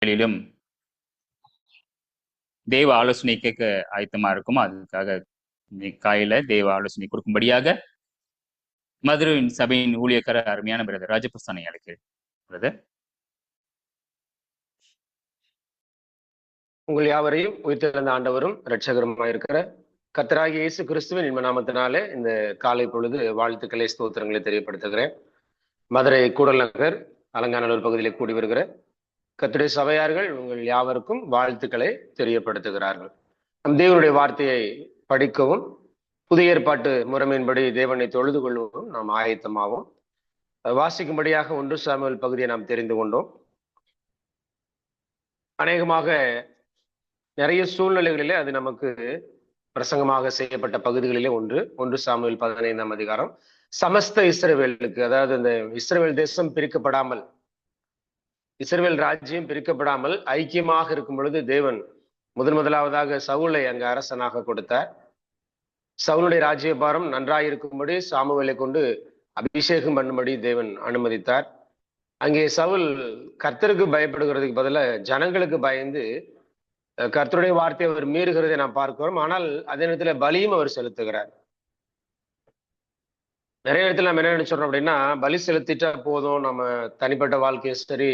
மேலும் தேவ ஆலோசனை கேட்க ஆயத்தமா இருக்கும். அதுக்காக காலையில தேவ ஆலோசனை கொடுக்கும்படியாக மதுரையின் சபையின் ஊழியக்கார அருமையான பிரதர் ராஜபிரசானை அழைக்கிறேன். பிரதர், உங்கள் யாவரையும் உயிர்த்தெழுந்த ஆண்டவரும் இரட்சகருமாயிருக்கிற கர்த்தராகிய இயேசு கிறிஸ்துவின் இன்ப நாமத்தினாலே இந்த காலை பொழுது வாழ்த்துக்களை ஸ்தோத்திரங்களை தெரியப்படுத்துகிறேன். மதுரை கூடல் நகர் அலங்காநல்லூர் பகுதியில் கூடி வருகிற கர்த்தருடைய சபையார்கள் உங்கள் யாவருக்கும் வாழ்த்துக்களை தெரியப்படுத்துகிறார்கள். நம் தேவனுடைய வார்த்தையை படிக்கவும் புதிய ஏற்பாட்டு முறைமையின்படி தேவனை தொழுது கொள்ளவும் நாம் ஆயத்தமாகவும் வாசிக்கும்படியாக 1 சாமுவேல் பகுதியை நாம் தெரிந்து கொண்டோம். அநேகமாக நிறைய சூழ்நிலைகளிலே அது நமக்கு பிரசங்கமாக செய்யப்பட்ட பகுதிகளிலே 1 சாமுவேல் 15ஆம் அதிகாரம் சமஸ்த இஸ்ரவேலுக்கு, அதாவது இந்த இஸ்ரவேல் தேசம் பிரிக்கப்படாமல், இஸ்ரவேல் ராஜ்யம் பிரிக்கப்படாமல் ஐக்கியமாக இருக்கும் பொழுது தேவன் முதலாவதாக சவுலை அங்கு அரசனாக கொடுத்தார். சவுலுடைய ராஜ்யபாரம் நன்றாயிருக்கும்படி சாமுவேலை கொண்டு அபிஷேகம் பண்ணும்படி தேவன் அனுமதித்தார். அங்கே சவுல் கர்த்தருக்கு பயப்படுகிறதுக்கு பதிலாக ஜனங்களுக்கு பயந்து கர்த்தருடைய வார்த்தையை அவர் மீறுகிறதை நாம் பார்க்கிறோம். ஆனால் அதே நேரத்தில் பலியும் அவர் செலுத்துகிறார். நிறைய இடத்துல நம்ம என்ன நினைச்சோம் அப்படின்னா, பலி செலுத்திட்டா போதும், நம்ம தனிப்பட்ட வாழ்க்கையும் சரி,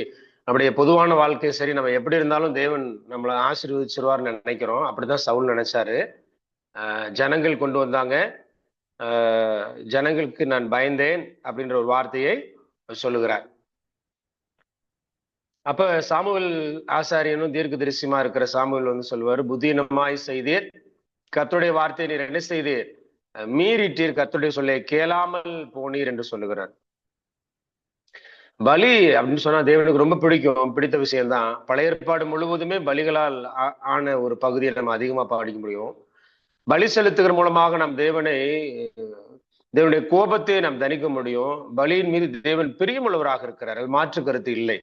நம்முடைய பொதுவான வாழ்க்கையும் சரி, நம்ம எப்படி இருந்தாலும் தேவன் நம்மளை ஆசீர்வதிச்சிருவார்னு நினைக்கிறோம். அப்படிதான் சவுல் நினைச்சாரு. ஜனங்கள் கொண்டு வந்தாங்க, ஜனங்களுக்கு நான் பயந்தேன் அப்படின்ற ஒரு வார்த்தையை சொல்லுகிறார். அப்ப சாமுவேல் ஆசாரியனும் தீர்க்க தரிசியமா இருக்கிற சாமுவேல் சொல்லுவார், புத்தீனமாய் செய்தீர், கர்த்தருடைய வார்த்தையை நீர் என்ன செய்தீர், மீறிட்டீர், கர்த்தருடைய சொல்லை கேளாமல் போனீர் என்று சொல்லுகிறார். பலி அப்படின்னு சொன்னா தேவனுக்கு ரொம்ப பிடித்த விஷயம்தான். பழைய ஏற்பாடு முழுவதுமே பலிகளால் ஆன ஒரு பகுதியை நம்ம அதிகமா படிக்க முடியும். பலி செலுத்துகிற மூலமாக நாம் தேவனுடைய கோபத்தை நாம் தணிக்க முடியும். பலியின் மீது தேவன் பிரியமுள்ளவராக இருக்கிறார், மாற்று கருத்து இல்லை.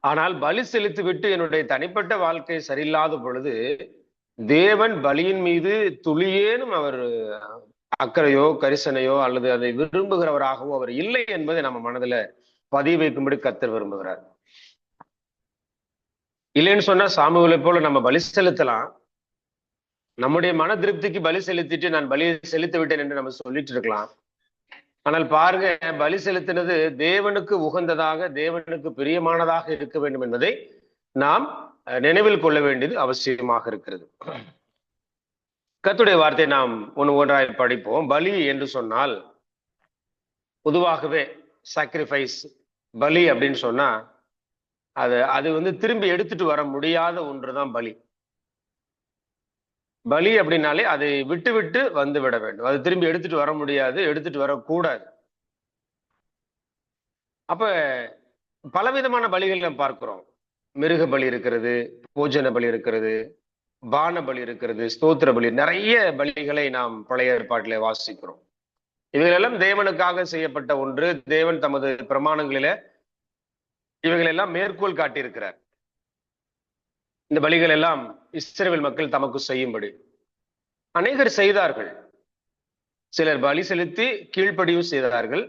ஆனால் பலி செலுத்தி விட்டு என்னுடைய தனிப்பட்ட வாழ்க்கை சரியில்லாத பொழுது தேவன் பலியின் மீது துளியேனும் அவர் அக்கறையோ கரிசனையோ அல்லது அதை விரும்புகிறவராகவோ அவர் இல்லை என்பதை நம்ம மனதுல பதிவு வைக்கும்படி கர்த்தர் விரும்புகிறார். இல்லைன்னு சொன்னா சாமுவேலை போல நம்ம பலி செலுத்தலாம், நம்முடைய மன திருப்திக்கு பலி செலுத்திட்டு நான் பலியை செலுத்தி விட்டேன் என்று நம்ம சொல்லிட்டு இருக்கலாம். ஆனால் பாருங்க, பலி செலுத்தினது தேவனுக்கு உகந்ததாக, தேவனுக்கு பிரியமானதாக இருக்க வேண்டும் என்பதை நாம் நினைவில் கொள்ள வேண்டியது அவசியமாக இருக்கிறது. கர்த்தருடைய வார்த்தை நாம் ஒன்றாய் படிப்போம். பலி என்று சொன்னால் பொதுவாகவே சாக்ரிஃபைஸ், பலி அப்படின்னு சொன்னா அது திரும்பி எடுத்துட்டு வர முடியாத ஒன்றுதான் பலி. பலி அப்படின்னாலே அதை விட்டு விட்டு வந்து விட வேண்டும், அது திரும்பி எடுத்துட்டு வர முடியாது, எடுத்துட்டு வரக்கூடாது. அப்ப பலவிதமான பலிகள் நாம் பார்க்கிறோம். மிருக பலி இருக்கிறது, போஜன பலி இருக்கிறது, பான பலி இருக்கிறது, ஸ்தோத்திர பலி, நிறைய பலிகளை நாம் பழைய ஏற்பாட்டிலே வாசிக்கிறோம். இவைகளெல்லாம் தேவனுக்காக செய்யப்பட்ட ஒன்று. தேவன் தமது பிரமாணங்களில இவைகளெல்லாம் மேற்கோள் காட்டியிருக்கிறார். இந்த பலிகள் எல்லாம் இஸ்ரவேல் மக்கள் தமக்கு செய்யும்படி அநேகர் செய்தார்கள். சிலர் பலி செலுத்தி கீழ்ப்படியும் செய்தார்கள்,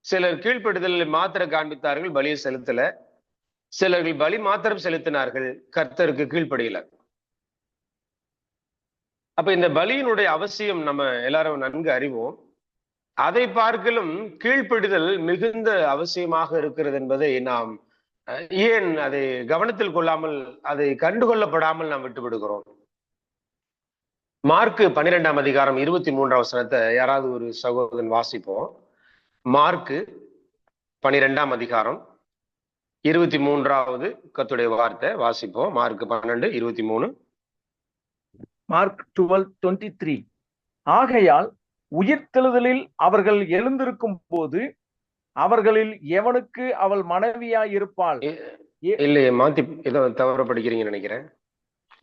சிலர் கீழ்ப்படுதலை மாத்திர காண்பித்தார்கள், பலியை செலுத்தல. சிலர்கள் பலி மாத்திரம் செலுத்தினார்கள், கர்த்தருக்கு கீழ்ப்படியல. அப்ப இந்த பலியினுடைய அவசியம் நம்ம எல்லாரும் நன்கு அறிவோம். அதை பார்க்கலும் கீழ்ப்படிதல் மிகுந்த அவசியமாக இருக்கிறது என்பதை நாம் ஏன் அதை கவனத்தில் கொள்ளாமல், அதை கண்டுகொள்ளப்படாமல் நாம் விட்டு விடுகிறோம். மார்க்கு 12ஆம் அதிகாரம் 23ஆம் வசனத்தை யாராவது ஒரு சகோதரன் வாசிப்போம். மார்க்கு 12ஆம் அதிகாரம் 23வது கர்த்தருடைய வார்த்தை வாசிப்போம். மார்க் 12:23. மார்க் 12:23. ஆகையால் உயிர்த்தெழுதலில் அவர்கள் எழுந்திருக்கும் போது அவர்களில் எவனுக்கு அவள் மனைவியாய் இருப்பாள்? இல்லையே, மாத்தி ஏதோ தவற படிக்கிறீங்க நினைக்கிறேன்.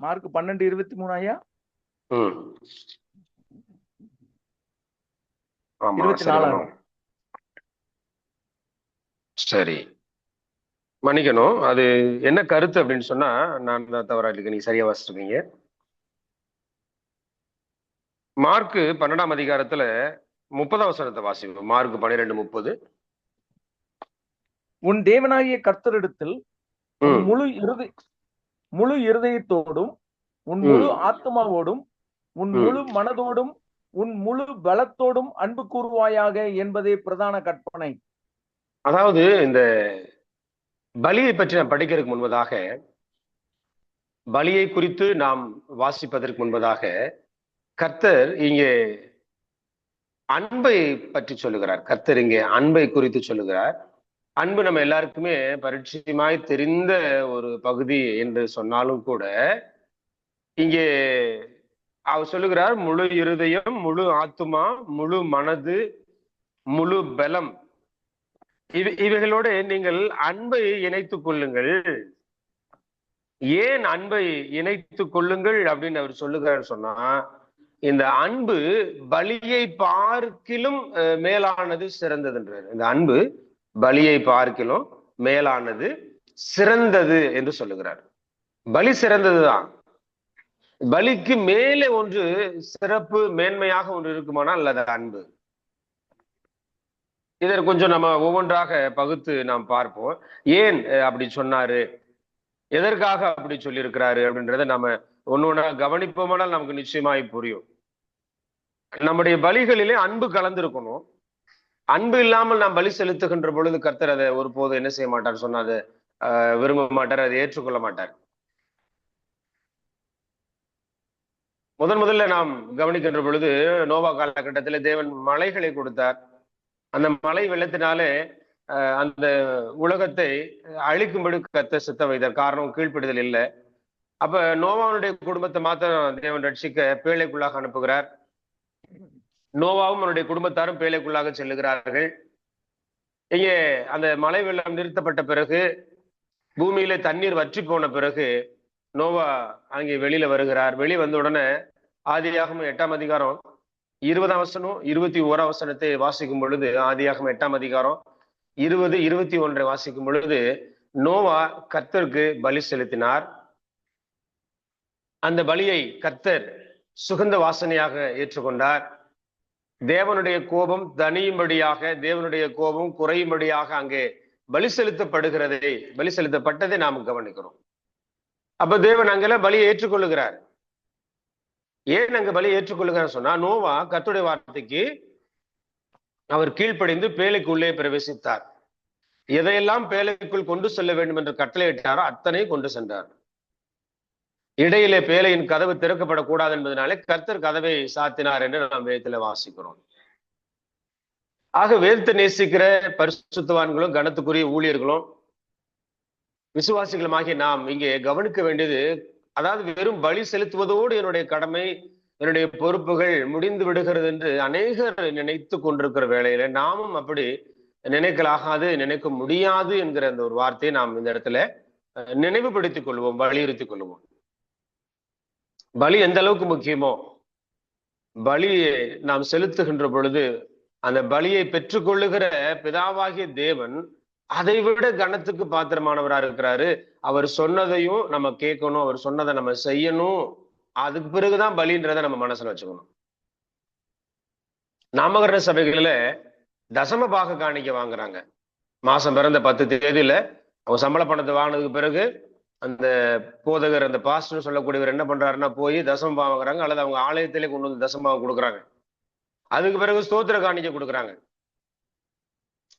மார்க் 12:23 ஐயா. 24. சரி, மன்னிக்கணும். அது என்ன கருத்து அப்படின்னு சொன்னா நான் தான் தவறா இருக்கு, நீங்க சரியா வாசிச்சிருக்கீங்க. மார்க்கு 12ஆம் அதிகாரத்துல 30ஆம் வசனத்தை வாசிப்போம். மார்க் 12:30. உன் தேவனாகிய கர்த்தரிடத்தில் உன் ம், முழு இருதயத்தோடும் உன் ம். முழு ஆத்மாவோடும் உன் ம். முழு மனதோடும் உன் முழு பலத்தோடும் அன்பு கூறுவாயாக என்பதே பிரதான கற்பனை. அதாவது இந்த பலியை பற்றி நாம் படிக்கிறதுக்கு முன்பதாக, பலியை குறித்து நாம் வாசிப்பதற்கு முன்பதாக, கர்த்தர் இங்கே அன்பை பற்றி சொல்லுகிறார். கர்த்தர் இங்கே அன்பை குறித்து சொல்லுகிறார். அன்பு நம்ம எல்லாருக்குமே பரிச்சயமாய் தெரிந்த ஒரு பகுதி என்று சொன்னாலும் கூட, இங்கே அவர் சொல்லுகிறார், முழு இருதயம், முழு ஆத்துமா, முழு மனது, முழு பலம், இவைகளோடு நீங்கள் அன்பை இணைத்துக் கொள்ளுங்கள். ஏன் அன்பை இணைத்துக் கொள்ளுங்கள் அப்படின்னு அவர் சொல்லுகிறார் சொன்னா, இந்த அன்பு பலியை பார்க்கிலும் மேலானது, சிறந்ததுன்றார். இந்த அன்பு பலியை பார்க்கிலும் மேலானது, சிறந்தது என்று சொல்லுகிறார். பலி சிறந்ததுதான். பலிக்கு மேலே ஒன்று சிறப்பு மேன்மையாக ஒன்று இருக்குமானால் அது அன்பு. இதற்கு கொஞ்சம் நம்ம ஒவ்வொன்றாக பகுத்து நாம் பார்ப்போம். ஏன் அப்படி சொன்னாரு, எதற்காக அப்படி சொல்லி இருக்கிறாரு அப்படின்றத நம்ம ஒன்னொன்னா கவனிப்போமானால் நமக்கு நிச்சயமாய் புரியும். நம்முடைய பலிகளிலே அன்பு கலந்திருக்கணும். அன்பு இல்லாமல் நாம் பலி செலுத்துகின்ற பொழுது கர்த்தர் அதை ஒருபோதும் என்ன செய்ய மாட்டார் சொன்னா, அதை விரும்ப மாட்டார், அதை ஏற்றுக்கொள்ள மாட்டார். முதல்ல நாம் கவனிக்கின்ற பொழுது நோவா காலகட்டத்தில் தேவன் மலைகளை கொடுத்தார். அந்த மலை வெள்ளத்தினாலே அந்த உலகத்தை அழிக்கும்படி கர்த்தர் சித்த வைத்தார். காரணம் கீழ்ப்படிதல் இல்லை. அப்ப நோவாவுடைய குடும்பத்தை மாத்திரம் தேவன் ரட்சிக்க பேழைக்குள்ளாக அனுப்புகிறார். நோவாவும் அவனுடைய குடும்பத்தாரும் பேழைக்குள்ளாக செல்லுகிறார்கள். இங்கே அந்த மலை வெள்ளம் நிறுத்தப்பட்ட பிறகு, பூமியில தண்ணீர் வற்றி போன பிறகு நோவா அங்கே வெளியில வருகிறார். வெளியே வந்த உடனே ஆதியாகமம் 8ஆம் அதிகாரம் 20ஆம் வசனம் 21ஆம் வசனத்தை வாசிக்கும் பொழுது, ஆதியாகமம் 8ஆம் அதிகாரம் 20, 21 வாசிக்கும் பொழுது, நோவா கர்த்தருக்கு பலி செலுத்தினார். அந்த பலியை கர்த்தர் சுகந்த வாசனையாக ஏற்றுக்கொண்டார். தேவனுடைய கோபம் தனியும்படியாக, தேவனுடைய கோபம் குறையும்படியாக அங்கே பலி செலுத்தப்பட்டதை நாம் கவனிக்கிறோம். அப்ப தேவன் அங்கெல்லாம் பலியை ஏற்றுக்கொள்ளுகிறார். ஏன் அங்க பலியை ஏற்றுக்கொள்ளுகிறார் சொன்னா, நோவா கர்த்தருடைய வார்த்தைக்கு அவர் கீழ்ப்படிந்து பேழைக்குள்ளே பிரவேசித்தார். எதையெல்லாம் பேழைக்குள் கொண்டு செல்ல வேண்டும் என்று கட்டளையிட்டாரோ அத்தனை கொண்டு சென்றார். இடையிலே பேழையின் கதவு திறக்கப்படக்கூடாது என்பதனாலே கர்த்தர் கதவை சாத்தினார் என்று நாம் வேதத்துல வாசிக்கிறோம். ஆக வேதத்தை நேசிக்கிற பரிசுத்தவான்களும் கனத்துக்குரிய ஊழியர்களும் விசுவாசிகளுமாகிய நாம் இங்கே கவனிக்க வேண்டியது, அதாவது வெறும் பலி செலுத்துவதோடு என்னுடைய கடமை, என்னுடைய பொறுப்புகள் முடிந்து விடுகிறது என்று அநேகர் நினைத்து கொண்டிருக்கிற வேளையில நாமும் அப்படி நினைக்கலாகாது, நினைக்க முடியாது என்கிற அந்த ஒரு வார்த்தையை நாம் இந்த இடத்துல நினைவுபடுத்திக் கொள்வோம், வலியுறுத்திக் கொள்வோம். பலி எந்த அளவுக்கு முக்கியமோ, பலியை நாம் செலுத்துகின்ற பொழுது அந்த பலியை பெற்றுக்கொள்ளுகிற பிதாவாகிய தேவன் அதை விட கனத்துக்கு பாத்திரமானவரா இருக்கிறாரு. அவர் சொன்னதையும் நம்ம கேட்கணும், அவர் சொன்னதை நம்ம செய்யணும். அதுக்கு பிறகுதான் பலின்றதை நம்ம மனசுல வச்சுக்கணும். நாமகரண சபைகளில தசம பாக காணிக்க வாங்குறாங்க. மாசம் பிறந்த 10 தேதியில அவங்க சம்பள பணத்தை வாங்கினதுக்கு பிறகு அந்த போதகர், அந்த பாஸ்டர் சொல்லக்கூடியவர் என்ன பண்றாருன்னா, போய் தசம பாகம் வாங்குறாங்க, அல்லது அவங்க ஆலயத்திலே கொண்டு வந்து தசம பாகம் கொடுக்குறாங்க. அதுக்கு பிறகு ஸ்தோத்திர காணிக்க கொடுக்குறாங்க.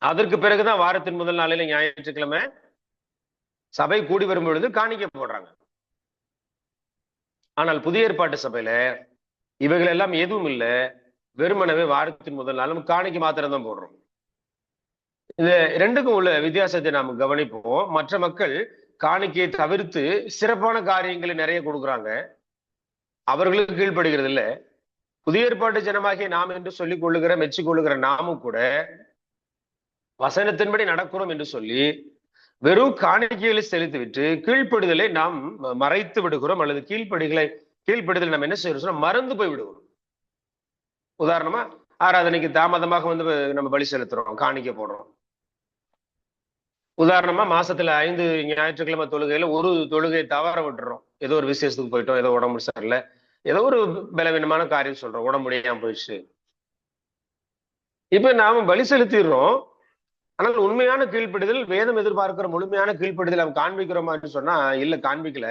அதற்கு பிறகுதான் வாரத்தின் முதல் நாளில ஞாயிற்றுக்கிழமை சபை கூடி வரும் பொழுது காணிக்க போடுறாங்க. ஆனால் புதிய ஏற்பாட்டு சபையில இவைகள் எல்லாம் எதுவும் இல்லை. வெறுமனவே வாரத்தின் முதல் நாளும் காணிக்க மாத்திரம் தான் போடுறோம். இந்த ரெண்டுக்கும் உள்ள வித்தியாசத்தை நாம் கவனிப்போம். மற்ற மக்கள் காணிக்கையை தவிர்த்து சிறப்பான காரியங்களை நிறைய கொடுக்குறாங்க, அவர்களுக்கு கீழ்ப்படுகிறது இல்லை. புதிய ஏற்பாட்டு ஜனமாகிய நாம் என்று சொல்லிக் கொள்ளுகிற, மெச்சிக்கொள்ளுகிற நாமும் கூட வசனத்தின்படி நடக்கிறோம் என்று சொல்லி வெறும் காணிக்கைகளை செலுத்திவிட்டு கீழ்ப்படுதலை நாம் மறைத்து விடுகிறோம், அல்லது கீழ்ப்படுதலை நம்ம என்ன செய்யறோம், மறந்து போய் விடுவோம். உதாரணமா, ஆராதனைக்கு தாமதமாக வந்து நம்ம பலி செலுத்துறோம், காணிக்க போடுறோம். உதாரணமா, மாசத்துல 5 ஞாயிற்றுக்கிழமை தொழுகையில ஒரு தொழுகை தவற விட்டுறோம். ஏதோ ஒரு விசேஷத்துக்கு போயிட்டோம், ஏதோ உடம்பு சரியில்லை, ஏதோ ஒரு பலவீனமான காரியம் சொல்றோம், உடம்பு முடியாம போயிடுச்சு. இப்ப நாம பலி செலுத்திடுறோம். ஆனால் உண்மையான கீழ்ப்படிதல், வேதம் எதிர்பார்க்கிற முழுமையான கீழ்ப்படிதல் அவன் காண்பிக்கிறோமான்னு சொன்னா இல்ல, காண்பிக்கல.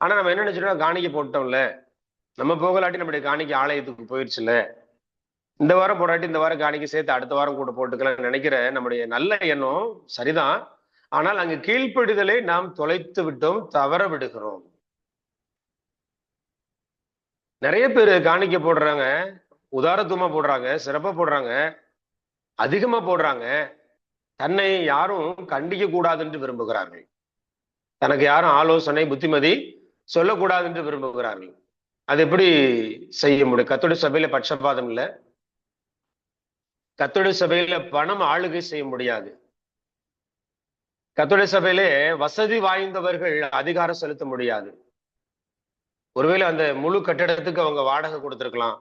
ஆனா நம்ம என்ன நினைச்சிட்டோம், காணிக்க போட்டோம்ல, நம்ம போகலாட்டி நம்முடைய காணிக்க ஆலயத்துக்கு போயிடுச்சுல, இந்த வாரம் போடாட்டி இந்த வாரம் காணிக்க சேர்த்து அடுத்த வாரம் கூட போட்டுக்கலாம் நினைக்கிற நம்முடைய நல்ல எண்ணம் சரிதான். ஆனால் அங்கு கீழ்ப்படிதலை நாம் தொலைத்து விட்டோம், தவற விடுகிறோம். நிறைய பேர் காணிக்க போடுறாங்க, உதாரத்துவமா போடுறாங்க, சிறப்பா போடுறாங்க, அதிகமா போடுறாங்க. தன்னை யாரும் கண்டிக்க கூடாது என்று விரும்புகிறார்கள். தனக்கு யாரும் ஆலோசனை, புத்திமதி சொல்லக்கூடாது என்று விரும்புகிறார்கள். அது எப்படி செய்ய முடியும்? கர்த்தருடைய சபையில பட்சபாதம் இல்லை. கர்த்தருடைய சபையில பணம் ஆளுகை செய்ய முடியாது. கர்த்தருடைய சபையிலே வசதி வாய்ந்தவர்கள் அதிகாரம் செலுத்த முடியாது. ஒருவேளை அந்த முழு கட்டிடத்துக்கு அவங்க வாடகை கொடுத்திருக்கலாம்,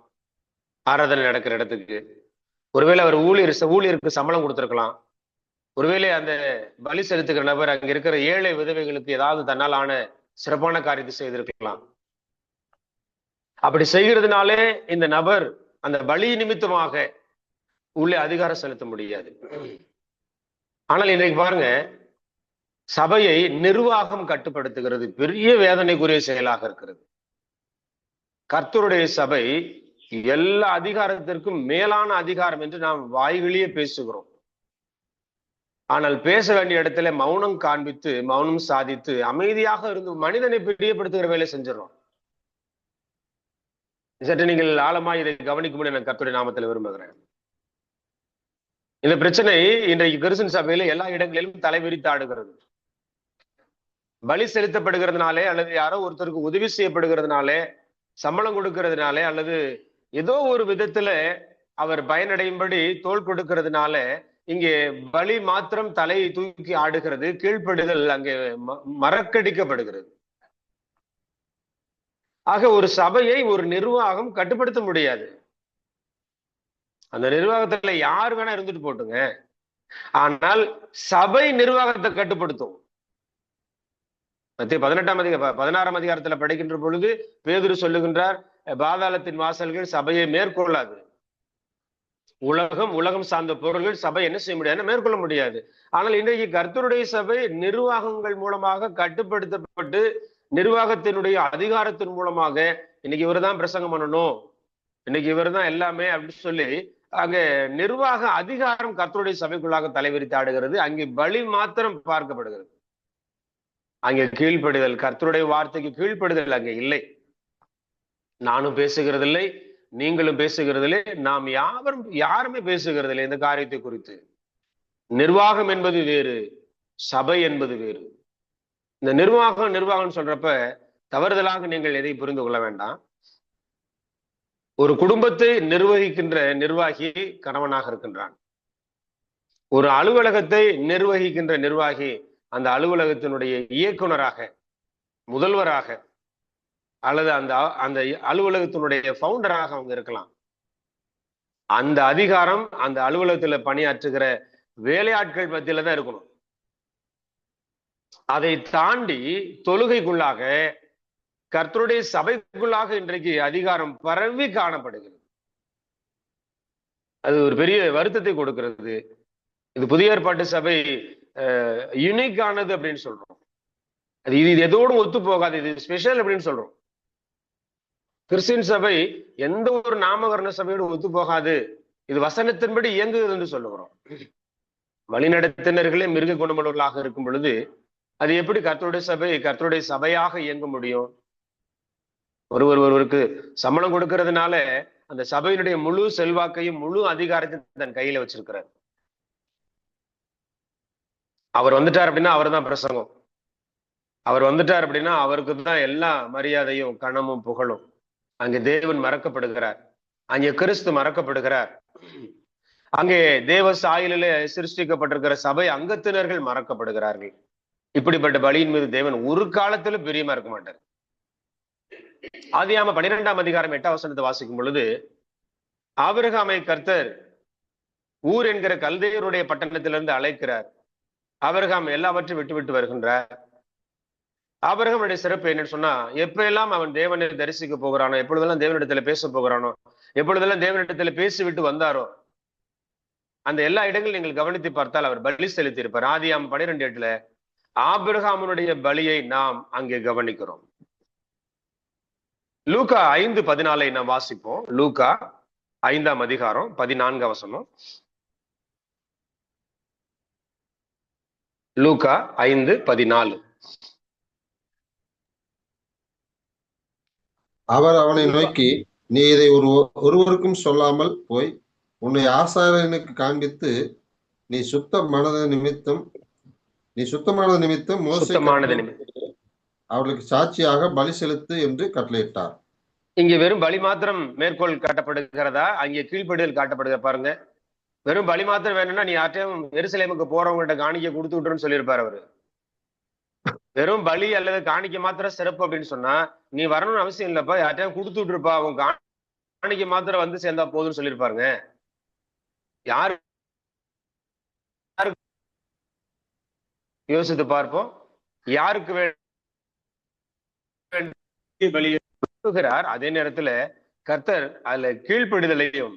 ஆராதனை நடக்கிற இடத்துக்கு. ஒருவேளை அவர் ஊழியருக்கு சம்பளம் கொடுத்திருக்கலாம். ஒருவேளை அந்த பலி செலுத்துகிற நபர் அங்க இருக்கிற ஏழை விதவைகளுக்கு ஏதாவது தன்னால் ஆன சிறப்பான காரியத்தை செய்திருக்கலாம். அப்படி செய்கிறதுனாலே இந்த நபர் அந்த பலி நிமித்தமாக உள்ளே அதிகாரம் செலுத்த முடியாது. ஆனால் இன்றைக்கு பாருங்க, சபையை நிர்வாகம் கட்டுப்படுத்துகிறது பெரிய வேதனைக்குரிய செயலாக இருக்கிறது. கர்த்தருடைய சபை எல்லா அதிகாரத்திற்கும் மேலான அதிகாரம் என்று நாம் வாய்களியே பேசுகிறோம். ஆனால் பேச வேண்டிய இடத்துல மௌனம் காண்பித்து, மௌனம் சாதித்து, அமைதியாக இருந்து மனிதனை பிரியப்படுத்துகிற வேலை செஞ்சிடறோம். சற்று நீங்கள் ஆழமா இதை கவனிக்கும்படி நான் கர்த்தருடைய நாமத்தில் விரும்புகிறேன். இந்த பிரச்சனை இன்றைக்கு கிறிஸ்தன் சபையில எல்லா இடங்களிலும் தலைவிரித்து ஆடுகிறது. பலி செலுத்தப்படுகிறதுனாலே, அல்லது யாரோ ஒருத்தருக்கு உதவி செய்யப்படுகிறதுனாலே, சம்பளம் கொடுக்கிறதுனாலே, அல்லது ஏதோ ஒரு விதத்துல அவர் பயனடையும்படி தோள் கொடுக்கிறதுனால இங்கே பலி மாத்திரம் தலையை தூக்கி ஆடுகிறது. கீழ்ப்படிதல் அங்கே மறக்கடிக்கப்படுகிறது. ஆக ஒரு சபையை ஒரு நிர்வாகம் கட்டுப்படுத்த முடியாது. அந்த நிர்வாகத்துல யார் வேணா இருந்துட்டு போட்டுங்க. ஆனால் சபை நிர்வாகத்தை கட்டுப்படுத்தும். 16ஆம் அதிகாரத்துல படிக்கின்ற பொழுது பேதுரு சொல்லுகின்றார், பாதாளத்தின் வாசல்கள் சபையை மேற்கொள்ளாது. உலகம் சார்ந்த பொருள்கள் சபை என்ன செய்ய முடியாது, மேற்கொள்ள முடியாது. ஆனால் இன்றைக்கு கர்த்தருடைய சபை நிர்வாகங்கள் மூலமாக கட்டுப்படுத்தப்பட்டு, நிர்வாகத்தினுடைய அதிகாரத்தின் மூலமாக இன்னைக்கு இவர் தான் பிரசங்கம் பண்ணணும், இன்னைக்கு இவர் தான் எல்லாமே அப்படின்னு சொல்லி அங்க நிர்வாக அதிகாரம் கர்த்தருடைய சபைக்குள்ளாக தலைவிரித்து ஆடுகிறது. அங்கே பலி மாத்திரம் பார்க்கப்படுகிறது. அங்கே கீழ்ப்படிதல், கர்த்தருடைய வார்த்தைக்கு கீழ்ப்படிதல் அங்கே இல்லை. நானும் பேசுகிறதில்லை, நீங்களும் பேசுகிறதில்லை, நாம் யாருமே பேசுகிறதில்லை இந்த காரியத்தை குறித்து. நிர்வாகம் என்பது வேறு, சபை என்பது வேறு. இந்த நிர்வாகம் சொல்றப்ப தவறுதலாக நீங்கள் எதை புரிந்து கொள்ள வேண்டாம். ஒரு குடும்பத்தை நிர்வகிக்கின்ற நிர்வாகி கணவனாக இருக்கின்றான். ஒரு அலுவலகத்தை நிர்வகிக்கின்ற நிர்வாகி அந்த அலுவலகத்தினுடைய இயக்குனராக, முதல்வராக, அல்லது அந்த அலுவலகத்தினுடைய ஃபவுண்டராக அவங்க இருக்கலாம். அந்த அதிகாரம் அந்த அலுவலகத்துல பணியாற்றுகிற வேலையாட்கள் மத்தியில தான் இருக்கணும். அதை தாண்டி தொழுகைக்குள்ளாக, கர்த்தருடைய சபைக்குள்ளாக இன்றைக்கு அதிகாரம் பரவி காணப்படுகிறது. அது ஒரு பெரிய வருத்தத்தை கொடுக்கிறது. இது புதிய ஏற்பாட்டு சபை யுனிக்கானது அப்படின்னு சொல்றோம். இது எதோடும் ஒத்து போகாது, இது ஸ்பெஷல் அப்படின்னு சொல்றோம். கிறிஸ்டின் சபை எந்த ஒரு நாமகரண சபையோடு ஒத்து போகாது, இது வசனத்தின்படி இயங்குகிறது என்று சொல்லுகிறோம். வழிநடத்தினர்களே மிருக குணமுள்ளவர்களாக இருக்கும் பொழுது அது எப்படி கர்த்தருடைய சபையாக இயங்க முடியும்? ஒருவருக்கு சம்பளம் கொடுக்கறதுனால அந்த சபையினுடைய முழு செல்வாக்கையும் முழு அதிகாரத்தையும் தன் கையில வச்சிருக்கிறார். அவர் வந்துட்டார் அப்படின்னா அவர் தான் பிரசங்கம். அவர் வந்துட்டார் அப்படின்னா அவருக்கு தான் எல்லா மரியாதையும் கனமும் புகழும். அங்கே தேவன் மறக்கப்படுகிறார், அங்கே கிறிஸ்து மறக்கப்படுகிறார், அங்கே தேவ சாயலிலே சிருஷ்டிக்கப்பட்டிருக்கிற சபை அங்கத்தினர்கள் மறக்கப்படுகிறார்கள். இப்படிப்பட்ட பலியின் மீது தேவன் ஒரு காலத்துல பிரியமா இருக்க மாட்டார். ஆதியாகமம் 12ஆம் அதிகாரம் 8ஆம் வசனத்தை வாசிக்கும் பொழுது, ஆபிரகாமை கர்த்தர் ஊர் என்கிற கல்தேயருடைய பட்டணத்திலிருந்து அழைக்கிறார். ஆபிரகாம் எல்லாவற்றையும் விட்டு வருகின்றார். ஆபிரகாமுடைய சிறப்பு என்னன்னு சொன்னா, எப்ப எல்லாம் அவன் தேவனை தரிசிக்க போகிறானோ, எப்பொழுதெல்லாம் தேவனிடத்துல பேச போகிறானோ, எப்பொழுதெல்லாம் தேவனிடத்துல பேசிவிட்டு வந்தாரோ, அந்த எல்லா இடங்களும் நீங்கள் கவனித்து பார்த்தால் அவர் பலி செலுத்தி இருப்பார். ஆதியாகமம் 12:8 ஆபிரகாமுடைய பலியை நாம் அங்கே கவனிக்கிறோம். லூக்கா 5:14 நாம் வாசிப்போம். லூக்கா 5ஆம் அதிகாரம் 14 வசனம். லூக்கா 5:14. அவர் அவனை நோக்கி, நீ இதை ஒருவருக்கும் சொல்லாமல் போய் உன்னை ஆசாரியனுக்கு காண்பித்து நீ சுத்தமானது நிமித்தம் மோசே அவர்களுக்கு சாட்சியாக பலி செலுத்து என்று கட்டளையிட்டார். இங்கே வெறும் பலி மாத்திரம் மேற்கோள் காட்டப்படுகிறதா? அங்கே கீழ்ப்படிதல் காட்டப்படுகிற பாருங்க. வெறும் பலி மாத்திரம் வேணும்னா நீ யார்ட்டையும் எருசலேமுக்கு போறவங்கள்ட்ட காணிக்க கொடுத்து விட்டுருன்னு சொல்லியிருப்பாரு அவரு. வெறும் பலி அல்லது காணிக்க மாத்திரம் சிறப்பு அப்படின்னு சொன்னா நீ வரணும்னு அவசியம் இல்லப்பா, யார்ட்டையும் கொடுத்து விட்டுருப்பா, அவங்க காணிக்க மாத்திரம் வந்து சேர்ந்தா போதும்னு சொல்லியிருப்பாருங்க. யாரு யோசித்து பார்ப்போம். யாருக்கு பலியார்? அதே நேரத்துல கர்த்தர் அதுல கீழ்ப்படிதலையும்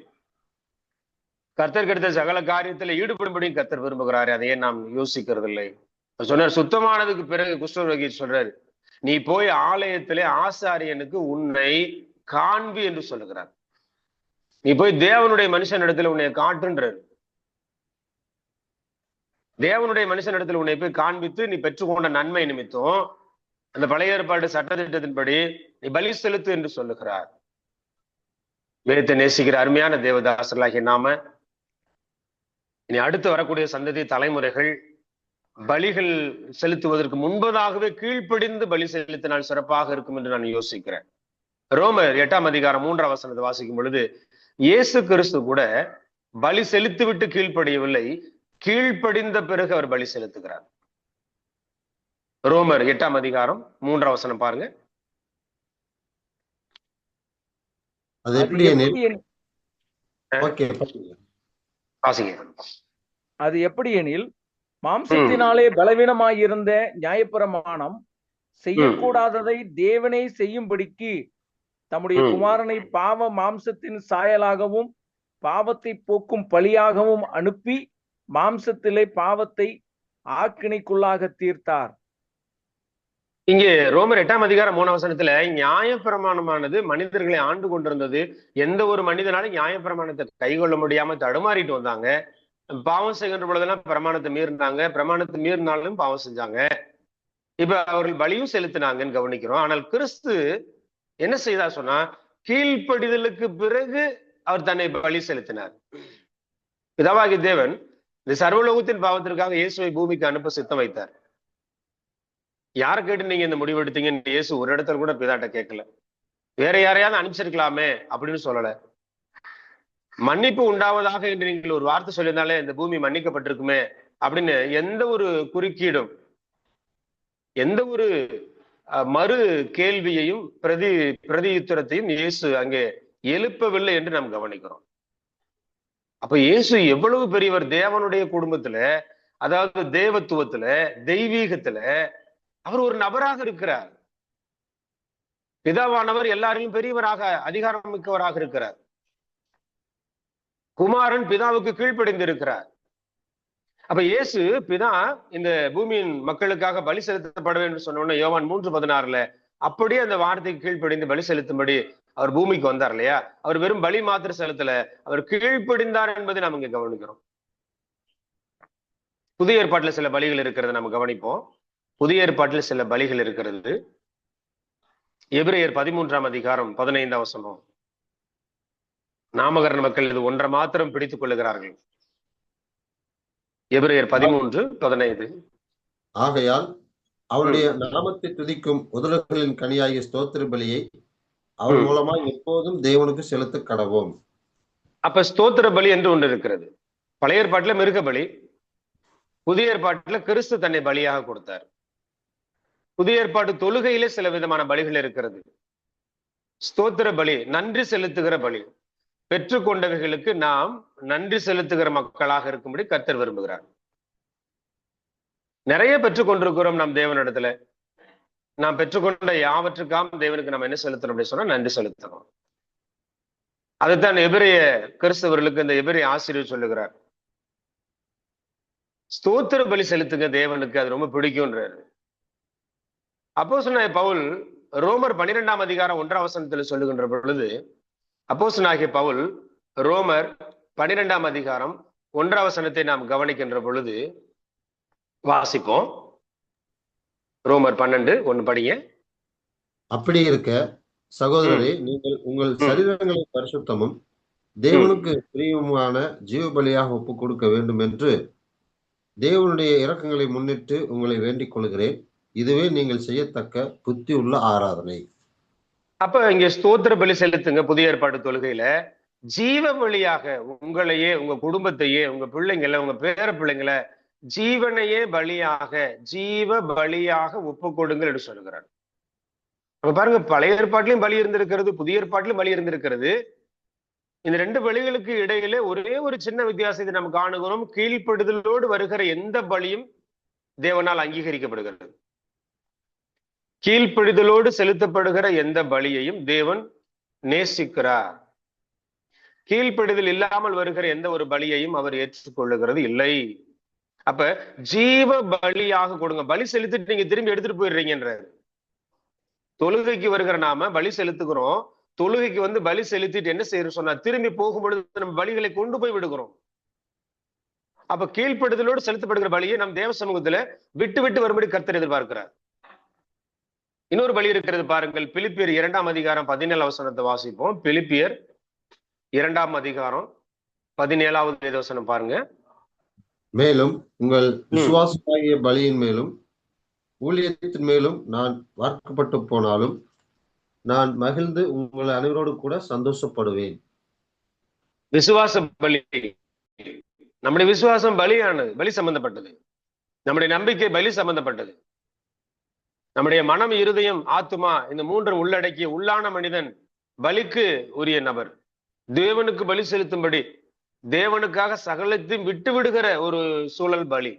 கர்த்தர் கிடைத்த சகல காரியத்துல ஈடுபடும்படியும் கர்த்தர் விரும்புகிறாரு. அதையே நாம் யோசிக்கிறது இல்லை. சொன்னார் சுத்தமானதுக்கு பிறகு குஷ்டரோகி சொல்றாரு, நீ போய் ஆலயத்திலே ஆசாரியனுக்கு உன்னை காண்பி என்று சொல்லுகிறார். நீ போய் தேவனுடைய மனுஷன் இடத்துல உன்னை காட்டுன்றாரு. தேவனுடைய மனுஷன் இடத்துல உன்னை போய் காண்பித்து நீ பெற்றுக்கொண்ட நன்மை நிமித்தம் அந்த பழைய ஏற்பாடு சட்டத்திட்டத்தின்படி நீ பலி செலுத்து என்று சொல்லுகிறார். வேதத்தை நேசிக்கிற அருமையான தேவதாசர்களாகிய நாம இனி அடுத்து வரக்கூடிய சந்ததி தலைமுறைகள் பலிகள் செலுத்துவதற்கு முன்பதாகவே கீழ்ப்படிந்து பலி செலுத்தினால் சிறப்பாக இருக்கும் என்று நான் யோசிக்கிறேன். ரோமர் 8ஆம் அதிகாரம் 3ஆம் வசனத்தை வாசிக்கும் பொழுது இயேசு கிறிஸ்து கூட பலி செலுத்தி விட்டு கீழ்ப்படியவில்லை, கீழ்ப்படிந்த பிறகு அவர் பலி செலுத்துகிறார். ரோமர் 8ஆம் அதிகாரம் 3ஆம் வசனம் பாருங்க. அது எப்படி எனில் மாம்சத்தினாலே பலவீனமாயிருந்த நியாயப்பிரமாணம் செய்யக்கூடாததை தேவனே செய்யும்படிக்கு தம்முடைய குமாரனை பாவ மாம்சத்தின் சாயலாகவும் பாவத்தை போக்கும் பலியாகவும் அனுப்பி மாம்சத்திலே பாவத்தை ஆக்கினைக்குள்ளாக தீர்த்தார். இங்கே ரோமர் 8ஆம் அதிகாரம் 3ஆம் வசனத்துல நியாயப்பிரமாணமானது மனிதர்களை ஆண்டு கொண்டிருந்தது. எந்த ஒரு மனிதனாலும் நியாயப்பிரமாணத்தை கைகொள்ள முடியாம தடுமாறிட்டு வந்தாங்க. பாவம் செய்கின்ற பொழுதெல்லாம் பிரமாணத்தை மீறினாங்க, பிரமாணத்தை மீறினாலும் பாவம் செஞ்சாங்க. இப்ப அவர்கள் பலியும் செலுத்தினாங்கன்னு கவனிக்கிறோம். ஆனால் கிறிஸ்து என்ன செய்தா சொன்னா கீழ்ப்படிதலுக்கு பிறகு அவர் தன்னை பலி செலுத்தினார். பிதாவாகிய தேவன் இந்த சர்வலோகத்தின் பாவத்திற்காக இயேசுவை பூமிக்கு அனுப்ப சித்தம் வைத்தார். யாரை கேட்டு நீங்க இந்த முடிவு எடுத்தீங்கன்னு இயேசு ஒரு இடத்துல கூட பிதாட்ட கேட்கல. வேற யாரையாவது அனுப்பிச்சிருக்கலாமே அப்படின்னு சொல்லல. மன்னிப்பு உண்டாவதாக என்று நீங்கள் ஒரு வார்த்தை சொல்லியிருந்தாலே இந்த பூமி மன்னிக்கப்பட்டிருக்குமே அப்படின்னு எந்த ஒரு குறுக்கீடும் எந்த ஒரு மறு கேள்வியையும் பிரதியுத்தரத்தையும் இயேசு அங்கே எழுப்பவில்லை என்று நாம் கவனிக்கிறோம். அப்ப இயேசு எவ்வளவு பெரியவர்! தேவனுடைய குடும்பத்துல, அதாவது தேவத்துவத்துல, தெய்வீகத்துல அவர் ஒரு நபராக இருக்கிறார். பிதாவானவர் எல்லாரிலும் பெரியவராக அதிகாரம் மிக்கவராக இருக்கிறார். குமாரன் பிதாவுக்கு கீழ்ப்படிந்து இருக்கிறார். அப்ப இயேசு பிதா இந்த பூமியின் மக்களுக்காக பலி செலுத்தப்பட வேண்டும் சொன்ன யோவான் 3:16 அப்படியே அந்த வார்த்தைக்கு கீழ்ப்படிந்து பலி செலுத்தும்படி அவர் பூமிக்கு வந்தார் இல்லையா? அவர் வெறும் பலி மாத்திரம் செலுத்தல, அவர் கீழ்ப்படிந்தார் என்பதை நாம் இங்க கவனிக்கிறோம். புதிய ஏற்பாட்டுல சில பலிகள் இருக்கிறது நம்ம கவனிப்போம். புதிய ஏற்பாட்டில் சில பலிகள் இருக்கிறது. எபிரேயர் 13ஆம் அதிகாரம் 15ஆம் வசனம். நாமகரண மக்கள் இது ஒன்றை மாத்திரம் பிடித்துக் கொள்ளுகிறார்கள். எபிரேயர் 13:15. ஆகையால் அவருடைய நாமத்தை துதிக்கும் உதடுகளின் கனியாகிய ஸ்தோத்திர பலியை அவர் மூலமா எப்போதும் தேவனுக்கு செலுத்த கடவோம். அப்ப ஸ்தோத்திர பலி என்று ஒன்று இருக்கிறது. பழைய ஏற்பாட்டுல மிருக பலி, புதிய ஏற்பாட்டுல கிறிஸ்து தன்னை பலியாக கொடுத்தார். புதிய ஏற்பாட்டு தொழுகையிலே சில விதமான பலிகள் இருக்கிறது. ஸ்தோத்திர பலி நன்றி செலுத்துகிற பலி. பெற்றுக்கொண்டவைகளுக்கு நாம் நன்றி செலுத்துகிற மக்களாக இருக்கும்படி கர்த்தர் விரும்புகிறார். நிறைய பெற்றுக்கொண்டிருக்கிறோம் நாம் தேவனிடத்துல. நாம் பெற்றுக்கொண்ட யாவற்றுக்காக தேவனுக்கு நம்ம என்ன செலுத்தணும் அப்படின்னு சொன்னா நன்றி செலுத்தணும். அதைத்தான் எபிரேய கிறிஸ்தவர்களுக்கு இந்த எபிரேய ஆசிரியர் சொல்லுகிறார். ஸ்தோத்திர பலி செலுத்துங்க தேவனுக்கு, அது ரொம்ப பிடிக்கும்ன்றாரு. அப்போஸ்தலனாகிய பவுல் ரோமர் 12ஆம் அதிகாரம் 1ஆம் வசனத்தில் சொல்லுகின்ற பொழுது, அப்போஸ்தலனாகிய பவுல் ரோமர் 12ஆம் அதிகாரம் 1ஆம் வசனத்தை நாம் கவனிக்கின்ற பொழுது வாசிப்போம். ரோமர் 12:1 படிங்க. அப்படி இருக்க சகோதரரே, நீங்கள் உங்கள் சரீரங்களை பரிசுத்தமும் தேவனுக்கு பிரியமுமான ஜீவ பலியாக ஒப்புக் கொடுக்க வேண்டும் என்று தேவனுடைய இரக்கங்களை முன்னிட்டு உங்களை வேண்டிக் கொள்கிறேன். இதுவே நீங்கள் செய்யத்தக்க புத்தி உள்ள ஆராதனை. அப்ப இங்க ஸ்தோத்திர பலி செலுத்துங்க. புதிய ஏற்பாடு தொழுகையில ஜீவ பலியாக உங்களையே, உங்க குடும்பத்தையே, உங்க பிள்ளைங்களை, உங்க பேர பிள்ளைங்களை ஜீவனையே பலியாக, ஜீவ பலியாக ஒப்பு கொடுங்கள் என்று சொல்லுகிறார். அப்ப பாருங்க, பழைய ஏற்பாட்டிலும் பலி இருந்திருக்கிறது, புதிய ஏற்பாட்டிலும் பலி இருந்திருக்கிறது. இந்த ரெண்டு பலிகளுக்கு இடையிலே ஒரே ஒரு சின்ன வித்தியாசத்தை நாம் காணுகிறோம். கீழ்ப்படுதலோடு வருகிற எந்த பலியும் தேவனால் அங்கீகரிக்கப்படுகிறது. கீழ்ப்படிதலோடு செலுத்தப்படுகிற எந்த பலியையும் தேவன் நேசிக்கிறார். கீழ்ப்படிதல் இல்லாமல் வருகிற எந்த ஒரு பலியையும் அவர் ஏற்றுக்கொள்ளுகிறது இல்லை. அப்ப ஜீவ பலியாக கொடுங்க. பலி செலுத்திட்டு நீங்க திரும்பி எடுத்துட்டு போயிடுறீங்கன்றாரு. தொழுகைக்கு வருகிற நாம பலி செலுத்துகிறோம். தொழுகைக்கு வந்து பலி செலுத்திட்டு என்ன செய்யறோம் சொன்னா, திரும்பி போகும்பொழுது நம்ம பலிகளை கொண்டு போய் விடுகிறோம். அப்ப கீழ்ப்படுதலோடு செலுத்தப்படுகிற பலியை நம் தேவ சமூகத்துல விட்டு விட்டு வரும்படி கர்த்தர் எதிர்பார்க்கிறார். இன்னொரு பலி இருக்கிறது பாருங்கள். பிலிப்பியர் 2ஆம் அதிகாரம் 17ஆம் வசனத்தை வாசிப்போம். பிலிப்பியர் 2ஆம் அதிகாரம் 17வது வசனம் பாருங்க. மேலும் உங்கள் விசுவாசமாகிய பலியின் மேலும் ஊழியத்தின் மேலும் நான் வார்க்கப்பட்டு போனாலும் நான் மகிழ்ந்து உங்கள் அனைவரோடு கூட சந்தோஷப்படுவேன். விசுவாச பலி, நம்முடைய விசுவாசம் பலியானது, பலி சம்பந்தப்பட்டது. நம்முடைய நம்பிக்கை பலி சம்பந்தப்பட்டது. நம்முடைய மனம், இருதயம், ஆத்துமா, இந்த மூன்றும் உள்ளடக்கிய உள்ளான மனிதன் பலிக்கு உரிய நபர். தேவனுக்கு பலி செலுத்தும்படி தேவனுக்காக சகலத்தையும் விட்டு விடுகிற ஒரு சூழல் பலி.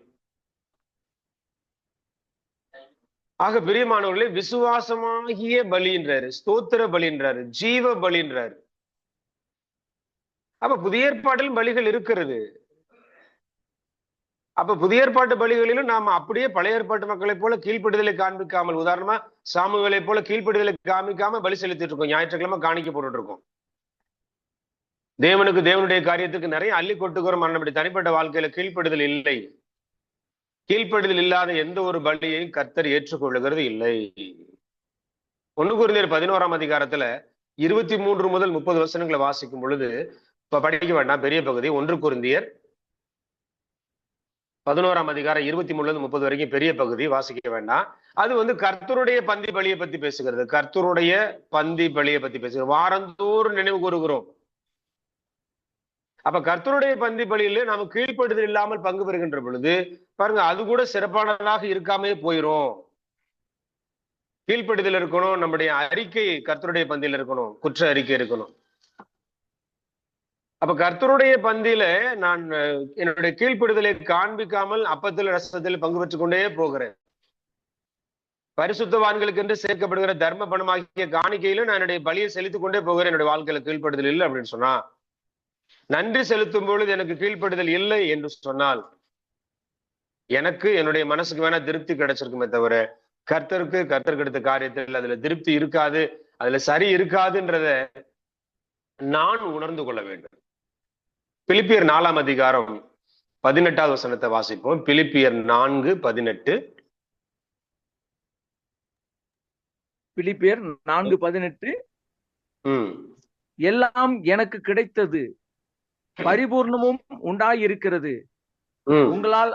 ஆக பிரியமானவர்களே, விசுவாசமாகிய பலின்றாரு, ஸ்தோத்திர பலின்றாரு, ஜீவ பலின்றாரு. அப்ப புதிய ஏற்பாட்டிலும் பலிகள் இருக்கிறது. அப்ப புதிய ஏற்பாட்டு பலிகளிலும் நாம அப்படியே பழைய ஏற்பாட்டு மக்களை போல கீழ்ப்படுதலை காண்பிக்காமல், உதாரணமா சாமுவேலை போல கீழ்ப்படுதலை காமிக்காம பலி செலுத்திட்டு இருக்கோம். ஞாயிற்றுக்கிழமை காணிக்க போட்டுட்டு இருக்கோம். தேவனுக்கு, தேவனுடைய காரியத்துக்கு நிறைய அள்ளி கொட்டுகிறோம். நம்முடைய தனிப்பட்ட வாழ்க்கையில கீழ்ப்படுதல் இல்லை. கீழ்ப்படுதல் இல்லாத எந்த ஒரு பலியையும் கர்த்தர் ஏற்றுக்கொள்ளுகிறது இல்லை. 1 கொரிந்தியர் 11ஆம் அதிகாரத்துல 23 முதல் 30 வசனங்களை வாசிக்கும் பொழுது, இப்ப படிக்க வேண்டாம், பெரிய பகுதி. 1 கொரிந்தியர் 11ஆம் அதிகாரம் 23 30 வரைக்கும் பெரிய பகுதி, வாசிக்க வேண்டாம். அது வந்து கர்த்தருடைய பந்தி பலியை பத்தி பேசுகிறது. கர்த்தருடைய பந்தி பலியை பத்தி பேசுகிறது. வாரந்தோறும் நினைவு கூறுகிறோம். அப்ப கர்த்தருடைய பந்தி பலியில நாம கீழ்ப்படுதல் இல்லாமல் பங்கு பெறுகின்ற பொழுது பாருங்க, அது கூட சிறப்பானதாக இருக்காமே போயிரும். கீழ்ப்படுதல் இருக்கணும். நம்முடைய அறிக்கை கர்த்தருடைய பந்தியில இருக்கணும். குற்ற அறிக்கை இருக்கணும். அப்ப கர்த்தருடைய பந்தியில நான் என்னுடைய கீழ்ப்படுதலை காண்பிக்காமல் அப்பத்தில் ரசத்தில் பங்கு பெற்றுக் கொண்டே போகிறேன். பரிசுத்தவான்களுக்கு என்று சேர்க்கப்படுகிற தர்ம பணமாகிய காணிக்கையில நான் என்னுடைய பலியை செலுத்திக் கொண்டே போகிறேன். என்னுடைய வாழ்க்கையில கீழ்ப்படுதல் இல்லை அப்படின்னு சொன்னா, நன்றி செலுத்தும் பொழுது எனக்கு கீழ்ப்படுதல் இல்லை என்று சொன்னால், எனக்கு என்னுடைய மனசுக்கு வேணா திருப்தி கிடைச்சிருக்குமே தவிர கர்த்தருக்கு எடுத்த காரியத்தில் அதுல திருப்தி இருக்காது, அதுல சரி இருக்காதுன்றத நான் உணர்ந்து கொள்ள வேண்டும். பிலிப்பியர் 4ஆம் அதிகாரம் 18வது வசனத்தை வாசிப்போம். பிலிப்பியர் 4:18. பிலிப்பியர் 4:18. எல்லாம் எனக்கு கிடைத்தது, பரிபூர்ணமும் உண்டாயிருக்கிறது. உங்களால்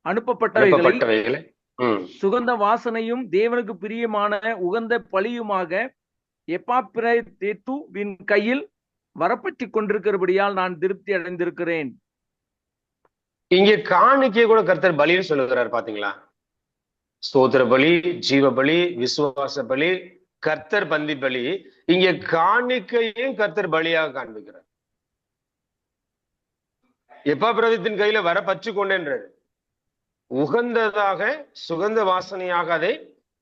அனுப்பப்பட்டவைகளை சுகந்த வாசனையும் தேவனுக்கு பிரியமான உகந்த பலியுமாக எப்பாப்பிரதேத்துவின் கையில் வரப்பற்றி கொண்டிருக்கிறபடியால் நான் திருப்தி அடைந்திருக்கிறேன். இங்கே காணிக்கை கூட கர்த்தர் பலின்னு சொல்லுகிறார். பாத்தீங்களா? ஸ்தோத்திர பலி, ஜீவ பலி, விசுவாச பலி, கர்த்தர் பந்தி பலி. இங்கே காணிக்கையும் கர்த்தர் பலியாக காண்பிக்கிறார். எப்பாப்பிரதேத்தின் கையில வர பற்றி கொண்டேன்றார். உகந்ததாக சுகந்த வாசனையாக அதை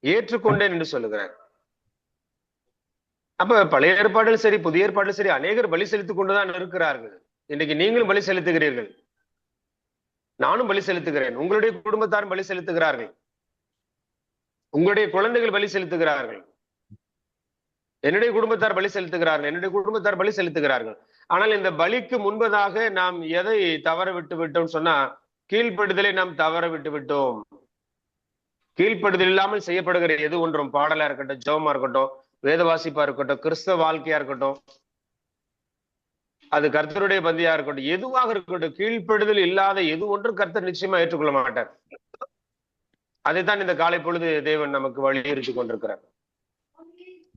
ஏற்றுக்கொண்டேன் என்று சொல்லுகிறார். அப்ப பழைய ஏற்பாட்டிலும் சரி, புதிய ஏற்பாட்டிலும் சரி, அநேகர் பலி செலுத்திக் கொண்டுதான் இருக்கிறார்கள். இன்னைக்கு நீங்களும் பலி செலுத்துகிறீர்கள். நானும் பலி செலுத்துகிறேன், உங்களுடைய குடும்பத்தாரும் பலி செலுத்துகிறார்கள், உங்களுடைய குழந்தைகள் பலி செலுத்துகிறார்கள், என்னுடைய குடும்பத்தார் பலி செலுத்துகிறார்கள், என்னுடைய குடும்பத்தார் பலி செலுத்துகிறார்கள். ஆனால் இந்த பலிக்கு முன்பதாக நாம் எதை தவற விட்டு விட்டோம் சொன்னா, கீழ்ப்படுதலை நாம் தவற விட்டு விட்டோம். கீழ்ப்படுதல் இல்லாமல் செய்யப்படுகிற எது ஒன்றும், பாடலா இருக்கட்டும், ஜெபமா இருக்கட்டும், வேத வாசிப்பா இருக்கட்டும், கிறிஸ்தவ வாழ்க்கையா இருக்கட்டும், அது கர்த்தருடைய பந்தியா இருக்கட்டும், எதுவாக இருக்கட்டும், கீழ்ப்படுதல் இல்லாத எது ஒன்றும் கர்த்தர் நிச்சயமா ஏற்றுக்கொள்ள மாட்டார். அதைத்தான் இந்த காலை பொழுது தேவன் நமக்கு வலியுறுத்தி கொண்டிருக்கிறார்.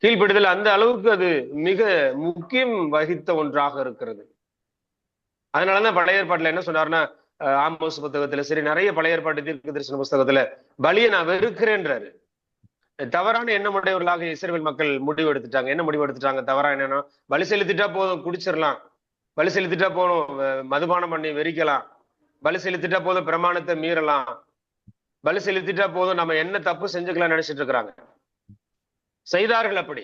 கீழ்ப்படுதல் அந்த அளவுக்கு அது மிக முக்கியம் வகித்த ஒன்றாக இருக்கிறது. அதனாலதான் பழைய ஏற்பாட்டுல என்ன சொன்னார்னா, ஆமோஸ் புத்தகத்துல சரி, நிறைய பழைய ஏற்பாட்டு தீர்க்க தரிசன புஸ்தகத்துல பலியை நான் வெறுக்கிறேன்றாரு. தவறான எண்ணமுடையவர்களாக இஸ்ரவேல் மக்கள் முடிவு எடுத்துட்டாங்க. என்ன முடிவு எடுத்துட்டாங்க? தவறா என்னன்னா, பலி செலுத்திட்டா போதும் குடிச்சிடலாம், பலி செலுத்திட்டா போதும் மதுபானம் பண்ணி வெறிக்கலாம், பலி செலுத்திட்டா போதும் பிரமாணத்தை மீறலாம், பலி செலுத்திட்டா போதும் நம்ம என்ன தப்பு செஞ்சுக்கலாம் நினைச்சிட்டு இருக்கிறாங்க. செய்தார்கள் அப்படி.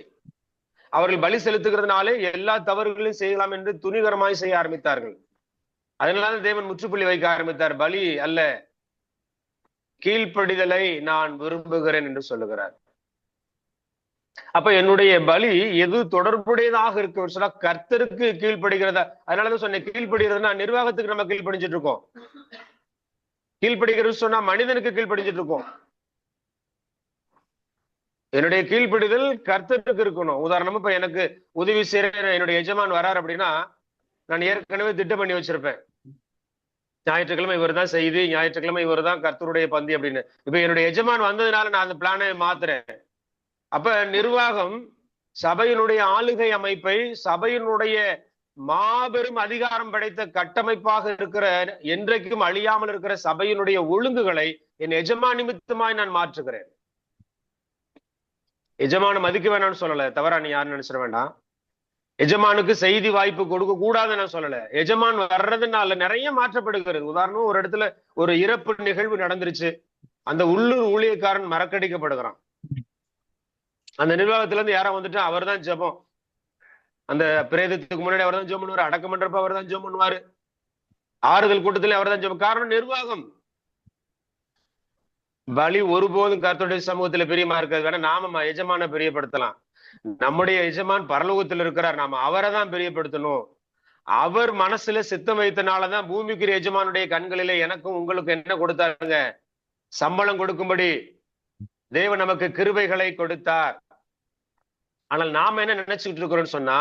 அவர்கள் பலி செலுத்துகிறதுனாலே எல்லா தவறுகளையும் செய்யலாம் என்று துணிகரமாய் செய்ய ஆரம்பித்தார்கள். அதனால தேவன் முற்றுப்புள்ளி வைக்க ஆரம்பித்தார். பலி அல்ல, கீழ்ப்படிதலை நான் விரும்புகிறேன் என்று சொல்லுகிறார். அப்ப என்னுடைய பலி எது தொடர்புடையதாக இருக்கு சொன்னா, கர்த்தருக்கு கீழ்ப்படுகிறதா. அதனாலதான் சொன்னேன், கீழ்ப்படுகிறதுனா நிர்வாகத்துக்கு நம்ம கீழ்ப்படிஞ்சிட்டு இருக்கோம். கீழ்ப்படுகிறது சொன்னா மனிதனுக்கு கீழ்ப்படிஞ்சிட்டு இருக்கோம். என்னுடைய கீழ்ப்படிதல் கர்த்தருக்கு இருக்கணும். உதாரணமா இப்ப எனக்கு உதவி செய்யற என்னுடைய எஜமான் வரார் அப்படின்னா, நான் ஏற்கனவே திட்டம் பண்ணி வச்சிருப்பேன், ஞாயிற்றுக்கிழமை இவர் தான் செய்தி, ஞாயிற்றுக்கிழமை இவர் தான் கர்த்தருடைய பந்தி அப்படின்னு. இப்ப என்னுடைய எஜமான் வந்ததுனால நான் அந்த பிளானை மாத்துறேன். அப்ப நிர்வாகம் சபையினுடைய ஆளுகை அமைப்பை, சபையினுடைய மாபெரும் அதிகாரம் படைத்த கட்டமைப்பாக இருக்கிற, என்றைக்கும் அழியாமல் இருக்கிற சபையினுடைய ஒழுங்குகளை என் எஜமான் நிமித்தமாய் நான் மாற்றுகிறேன். எஜமான மதிக்க வேணாம்னு சொல்லல, தவறா நீ யாருன்னு நினைச்சிட வேண்டாம். எஜமானுக்கு செய்தி வாய்ப்பு கொடுக்க கூடாதுன்னு நான் சொல்லல. எஜமான் வர்றதுனால நிறைய மாற்றப்படுகிறது. உதாரணம், ஒரு இடத்துல ஒரு இறப்பு நிகழ்வு நடந்துருச்சு, அந்த உள்ளூர் ஊழியக்காரன் மறக்கடிக்கப்படுகிறான். அந்த நிர்வாகத்துல இருந்து யாரா வந்துட்டு அவர் தான் ஜெபம், அந்த பிரேதத்துக்கு முன்னாடி அவர் தான் ஜெபம் பண்ணுவாரு, அடக்கம் பண்றப்ப அவர் தான் ஜெபம் பண்ணுவாரு, ஆறுதல் கூட்டத்துல அவர் தான் ஜெபம். காரணம் நிர்வாகம். பலி ஒருபோதும் கர்த்தருடைய சமூகத்துல பிரியமா இருக்கிறது வேணா, நாம எஜமான பிரியப்படுத்தலாம். நம்முடைய எஜமான் பரலோகத்தில் இருக்கிறார், நாம அவரை தான் பிரியப்படுத்தணும். அவர் மனசுல சித்தம் வைத்தனாலதான் பூமிக்குரிய எஜமானுடைய கண்களிலே எனக்கும் உங்களுக்கு என்ன கொடுத்தாருங்க? சம்பளம் கொடுக்கும்படி தேவன் நமக்கு கிருபைகளை கொடுத்தார். ஆனால் நாம என்ன நினைச்சுக்கிட்டு இருக்கிறோம்னு சொன்னா,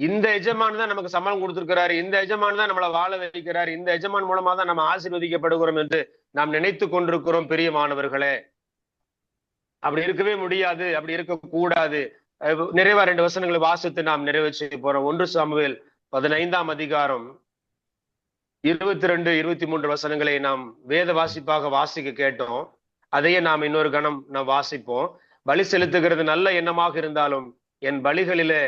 இந்த எஜமான் தான் நமக்கு சம்பளம் கொடுத்திருக்கிறாரு, இந்த எஜமான் தான் நம்மளை வாழ வைக்கிறார், இந்த எஜமான் மூலமா தான் நம்ம ஆசீர்வதிக்கப்படுகிறோம் என்று நாம் நினைத்து கொண்டிருக்கிறோம். பிரியமானவர்களே, அப்படி இருக்கவே முடியாது, அப்படி இருக்க கூடாது. நிறைவா 2 வசனங்களை வாசித்து நாம் நிறைவேற்றி போறோம். 1 சாமுவேல் 15ஆம் அதிகாரம் 22, 23 வசனங்களை நாம் வேத வாசிப்பாக வாசிக்க கேட்டோம். அதையே நாம் இன்னொரு கணம் நாம் வாசிப்போம். பலி செலுத்துகிறது நல்ல எண்ணமாக இருந்தாலும் என் பலிகளிலே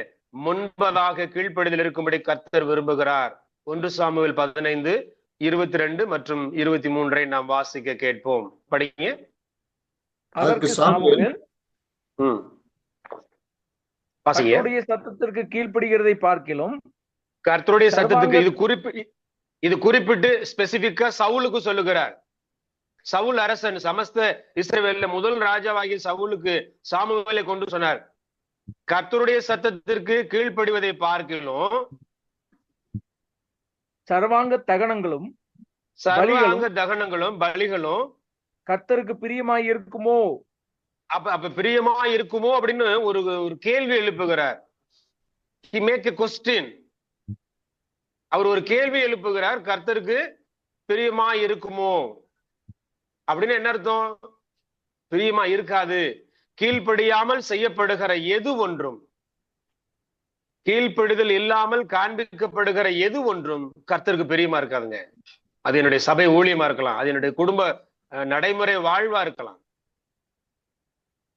முன்பதாக கீழ்ப்படிதல் இருக்கும்படி கர்த்தர் விரும்புகிறார். 1 சாமுவேல் 15, 22 மற்றும் 23 நாம் வாசிக்க கேட்போம். படிங்க. அதற்கு சாமுவேல் வாசிங்க. கர்த்தருடைய சத்தத்திற்கு கீழ்ப்படுகிறதை பார்க்கிலும், கர்த்தருடைய சத்தத்துக்கு இது குறிப்பிட்டு ஸ்பெசிபிக்கா சவுலுக்கு சொல்லுகிறார். சவுல் அரசன், சமஸ்த இஸ்ரவேல்ல முதல் ராஜாவாகிய சவுலுக்கு சாமுவேலை கொண்டு சொன்னார், கர்த்தருடைய சத்தத்திற்கு கீழ்ப்படிவதை பார்க்கிலும் சர்வாங்க தகனங்களும் பலிகளும் கர்த்தருக்கு பிரியமாய் இருக்குமோ? அப்ப பிரியமா இருக்குமோ அப்படின்னு ஒரு கேள்வி எழுப்புகிறார். He make a question. அவர் ஒரு கேள்வி எழுப்புகிறார், கர்த்தருக்கு பிரியமா இருக்குமோ அப்படின்னு. என்ன அர்த்தம்? பிரியமா இருக்காது. கீழ்ப்படியாமல் செய்யப்படுகிற எது ஒன்றும், கீழ்ப்படிதல் இல்லாமல் காண்பிக்கப்படுகிற எது ஒன்றும் கர்த்தருக்கு பிரியமா இருக்காதுங்க. அது என்னுடைய சபை ஊழியமா இருக்கலாம், அது என்னுடைய குடும்ப நடைமுறை வாழ்வா இருக்கலாம்.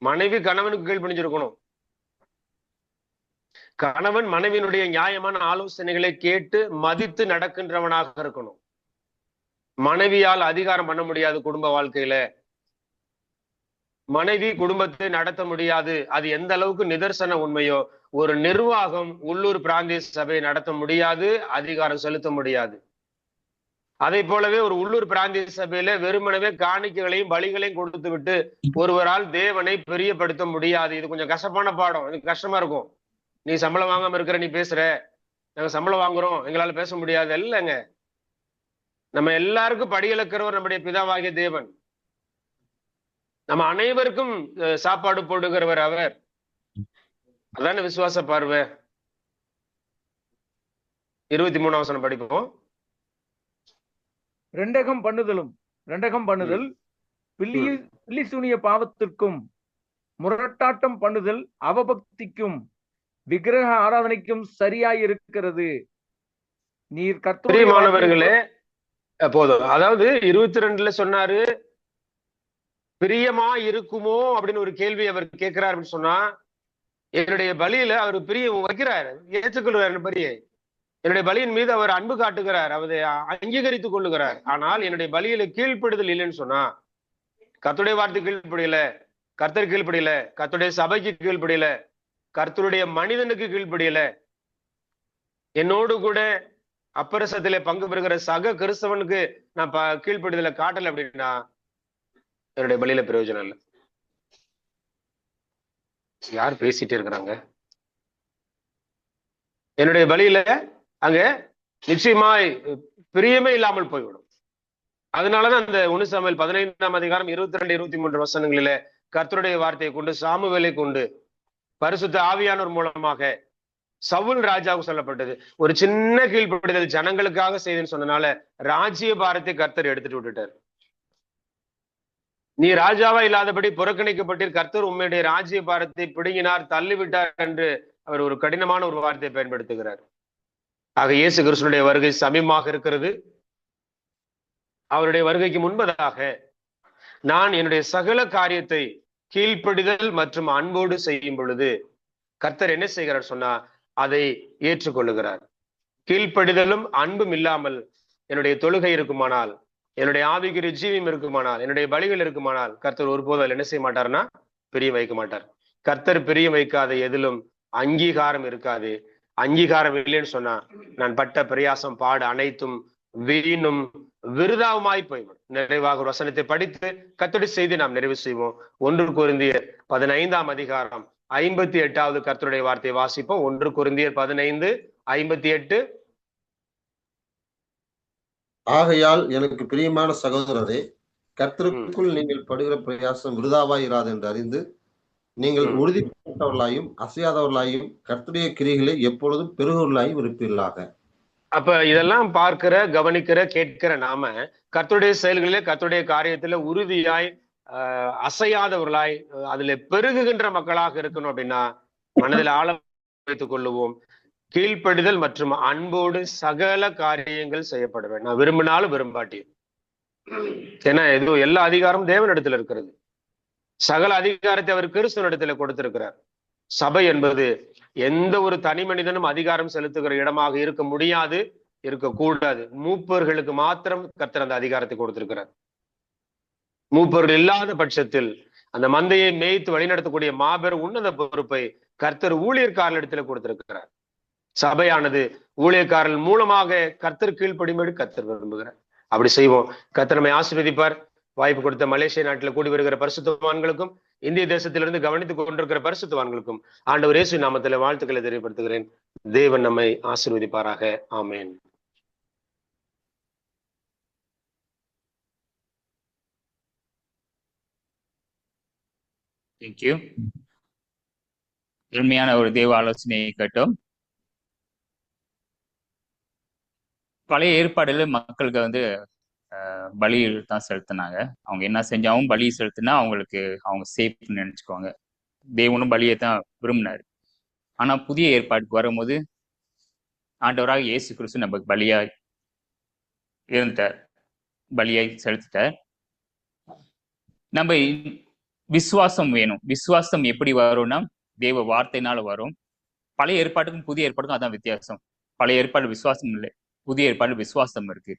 மனைவி கணவனுக்கு கீழ்ப்படிஞ்சிருக்கணும். கணவன் மனைவியினுடைய நியாயமான ஆலோசனைகளை கேட்டு மதித்து நடக்கின்றவனாக இருக்கணும். மனைவியால் அதிகாரம் பண்ண முடியாது குடும்ப வாழ்க்கையில. மனைவி குடும்பத்தை நடத்த முடியாது. அது எந்த அளவுக்கு நிதர்சன உண்மையோ, ஒரு நிர்வாகம் உள்ளூர் பிராந்திய சபையை நடத்த முடியாது, அதிகாரம் செலுத்த முடியாது. அதை போலவே ஒரு உள்ளூர் பிராந்திய சபையில வெறுமனவே காணிக்கைகளையும் பலிகளையும் கொடுத்து விட்டு ஒருவரால் தேவனை பெரியப்படுத்த முடியாது. இது கொஞ்சம் கஷ்டமான பாடம், இது கஷ்டமா இருக்கும். நீ சம்பளம் வாங்காம இருக்கிற, நீ பேசுற, நாங்க சம்பளம் வாங்குறோம், எங்களால பேச முடியாது. இல்லைங்க, நம்ம எல்லாருக்கும் படியிழக்கிறவர் நம்முடைய பிதாவாகிய தேவன். நம்ம அனைவருக்கும் சாப்பாடு போடுகிறவர் அவர். அதான விசுவாச பார்வை. 23ஆம் வசனம் படிப்போம். ரெண்டகம் பண்ணுதல் பில்லி சூனிய பாவத்திற்கும் முரட்டாட்டம் பண்ணுதல் அவபக்திக்கும் விக்கிரக ஆராதனைக்கும் சரியாய் இருக்கிறது. நீர் பிரியமானவர்களே, போதும். அதாவது 22ல சொன்னாரு, பிரியமா இருக்குமோ அப்படின்னு ஒரு கேள்வி அவர் கேட்கிறார் அப்படின்னு சொன்னா, என்னுடைய பலியில அவர் பிரியம் வைக்கிறார், ஏற்றுக்கொள்கிறார் பலியை. என்னுடைய பலியின் மீது அவர் அன்பு காட்டுகிறார், அவரை அங்கீகரித்துக் கொள்ளுகிறார். ஆனால் என்னுடைய பலியில கீழ்ப்படுதல் இல்லைன்னு சொன்னா, கர்த்தருடைய வார்த்தை கீழ்ப்படியல, கர்த்தர் கீழ்ப்படியல, கர்த்தருடைய சபைக்கு கீழ்ப்படியல, கர்த்தருடைய மனிதனுக்கு கீழ்ப்படியல, என்னோடு கூட அப்பரசத்திலே பங்கு பெறுகிற சக கிறிஸ்தவனுக்கு நான் கீழ்ப்படிதல காட்டல அப்படின்னா என்னுடைய பலியில பிரயோஜனம் இல்லை. யார் பேசிட்டே இருக்கிறாங்க? என்னுடைய பலியில அங்க நிச்சயமாய் பிரியமே இல்லாமல் போய்விடும். அதனாலதான் அந்த 1 சாமுவேல் 15ஆம் அதிகாரம் 22, 23 வசனங்களில கர்த்தருடைய வார்த்தையை கொண்டு, சாமுவேலை கொண்டு, பரிசுத்த ஆவியானோர் மூலமாக சவுல் ராஜாவுக்கு சொல்லப்பட்டது. ஒரு சின்ன கீழ்ப்படிதல் ஜனங்களுக்காக செய்துன்னு சொன்னனால ராஜ்ய பாரத்தை கர்த்தர் எடுத்துட்டு விட்டுட்டார். நீ ராஜாவா இல்லாதபடி புறக்கணிக்கப்பட்டீர், கர்த்தர் உண்மையுடைய ராஜ்ய பாரத்தை பிடுங்கினார், தள்ளிவிட்டார் என்று அவர் ஒரு கடினமான ஒரு வார்த்தையை பயன்படுத்துகிறார். ஆக இயேசு கிறிஸ்துனுடைய வருகை சமீபமாக இருக்கிறது. அவருடைய வருகைக்கு முன்பதாக நான் என்னுடைய சகல காரியத்தை கீழ்ப்படிதல் மற்றும் அன்போடு செய்யும் பொழுது கர்த்தர் என்ன செய்கிறார் சொன்னா, அதை ஏற்றுக்கொள்ளுகிறார். கீழ்ப்படிதலும் அன்பும் இல்லாமல் என்னுடைய தொழுகை இருக்குமானால், என்னுடைய ஆவிக்குரிய ஜீவியம் இருக்குமானால், என்னுடைய பலிகள் இருக்குமானால், கர்த்தர் ஒருபோதும் என்ன செய்ய மாட்டார்னா பிரியம் வைக்க மாட்டார். கர்த்தர் பிரியம் வைக்காத எதிலும் அங்கீகாரம் இருக்காது. அங்கீகாரம் இல்லைன்னு சொன்னா நான் பட்ட பிரயாசம் பாடு அனைத்தும் வீணும் விருதாவுமாய் போய்விடும். நிறைவாக ஒரு வசனத்தை படித்து கர்த்தருடைய செய்தி நாம் நிறைவு செய்வோம். 1 கொரிந்தியர் 15ஆம் அதிகாரம் 58வது கர்த்தருடைய வார்த்தையை வாசிப்போம். 1 கொரிந்தியர் 15:58. ஆகையால் எனக்கு பிரியமான சகோதரரே, கர்த்தருக்குள் நீங்கள் படுகிற பிரயாசம் விருதாவாய் இராது என்று அறிந்து நீங்கள் உறுதிப்பட்டவர்களாயும் அசையாதவர்களாயும் கர்த்தருடைய கிரிகளை எப்பொழுதும் பெருகவர்களாயும் இருப்பீர்களாக. அப்ப இதெல்லாம் பார்க்கிற, கவனிக்கிற, கேட்கிற நாம கர்த்தருடைய செயல்களிலே, கர்த்தருடைய காரியத்துல உறுதியாய் அசையாதவர்களாய் அதுல பெருகுகின்ற மக்களாக இருக்கணும் அப்படின்னா மனதில் ஆழம் வைத்துக் கொள்ளுவோம். கீழ்ப்படிதல் மற்றும் அன்போடு சகல காரியங்கள் செய்யப்பட வேண்டும். நான் விரும்பினாலும் விரும்பாட்டியும். ஏன்னா இது எல்லா அதிகாரமும் தேவனிடத்துல இருக்கிறது. சகல அதிகாரத்தை அவர் கிறிஸ்துவனிடத்துல கொடுத்திருக்கிறார். சபை என்பது எந்த ஒரு தனி மனிதனும் அதிகாரம் செலுத்துகிற இடமாக இருக்க முடியாது, இருக்கக்கூடாது. மூப்பர்களுக்கு மாத்திரம் கர்த்தர் அந்த அதிகாரத்தை கொடுத்திருக்கிறார். மூப்பர்கள் இல்லாத பட்சத்தில் அந்த மந்தையை மேய்த்து வழிநடத்தக்கூடிய மாபெரும் உன்னத பொறுப்பை கர்த்தர் ஊழியர்காரர்களிடத்துல கொடுத்திருக்கிறார். சபையானது ஊழியர்காரர்கள் மூலமாக கர்த்தர் கீழ்ப்படியும்படி கர்த்தர் விரும்புகிறார். அப்படி செய்வோம். கர்த்தர் நம்மை ஆசீர்வதிப்பார். வாய்ப்பு கொடுத்த மலேசியா நாட்டில் கூடி வருகிற பரிசுத்தவான்களுக்கும், இந்திய தேசத்திலிருந்து கவனித்துக் கொண்டிருக்கிற பரிசுத்தவான்களுக்கும் ஆண்டவர் இயேசு நாமத்தில் வாழ்த்துக்களை தெரியப்படுத்துகிறேன். தேவன் நம்மை ஆசீர்வதிப்பாராக. ஆமென். தேங்க்யூ. எளிமையான ஒரு தேவ ஆலோசனையை கேட்டோம். பழைய ஏற்பாடுல மக்களுக்கு பலியில் தான் செலுத்தினாங்க. அவங்க என்ன செஞ்சாவும் பலி செலுத்தினா அவங்களுக்கு அவங்க சேஃப்னு நினைச்சுக்குவாங்க. தேவனும் பலியை தான் விரும்பினாரு. ஆனா புதிய ஏற்பாட்டுக்கு வரும்போது ஆண்டவராக இயேசு கிறிஸ்து நமக்கு பலியாய் இருந்துட்டார், பலியாய் செலுத்திட்டார். நம்ம விசுவாசம் வேணும். விசுவாசம் எப்படி வரும்னா தேவ வார்த்தையினால வரும். பழைய ஏற்பாட்டுக்கும் புதிய ஏற்பாட்டுக்கும் அதான் வித்தியாசம். பழைய ஏற்பாடு விசுவாசம் இல்லை, புதிய ஏற்பாடு விசுவாசம் இருக்கு.